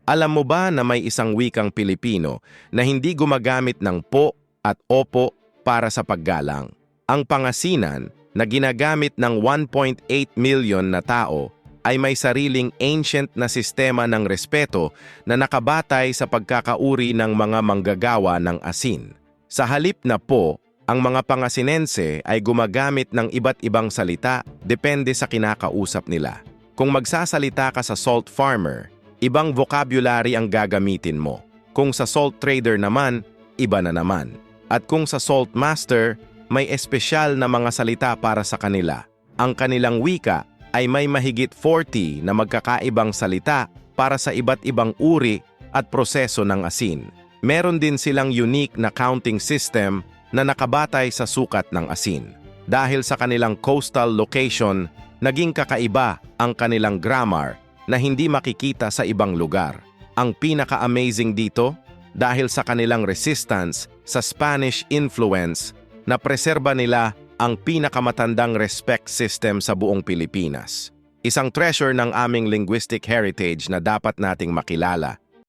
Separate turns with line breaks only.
Alam mo ba na may isang wikang Pilipino na hindi gumagamit ng po at opo para sa paggalang? Ang Pangasinan, na ginagamit ng 1.8 million na tao, ay may sariling ancient na sistema ng respeto na nakabatay sa pagkakauri ng mga manggagawa ng asin. Sa halip na po, ang mga Pangasinense ay gumagamit ng iba't ibang salita depende sa kinakausap nila. Kung magsasalita ka sa salt farmer, ibang vocabulary ang gagamitin mo. Kung sa salt trader naman, iba na naman. At kung sa salt master, may espesyal na mga salita para sa kanila. Ang kanilang wika ay may mahigit 40 na magkakaibang salita para sa iba't ibang uri at proseso ng asin. Meron din silang unique na counting system na nakabatay sa sukat ng asin. Dahil sa kanilang coastal location, naging kakaiba ang kanilang grammar na hindi makikita sa ibang lugar. Ang pinaka-amazing dito, dahil sa kanilang resistance sa Spanish influence, na preserba nila ang pinakamatandang respect system sa buong Pilipinas. Isang treasure ng aming linguistic heritage na dapat nating makilala.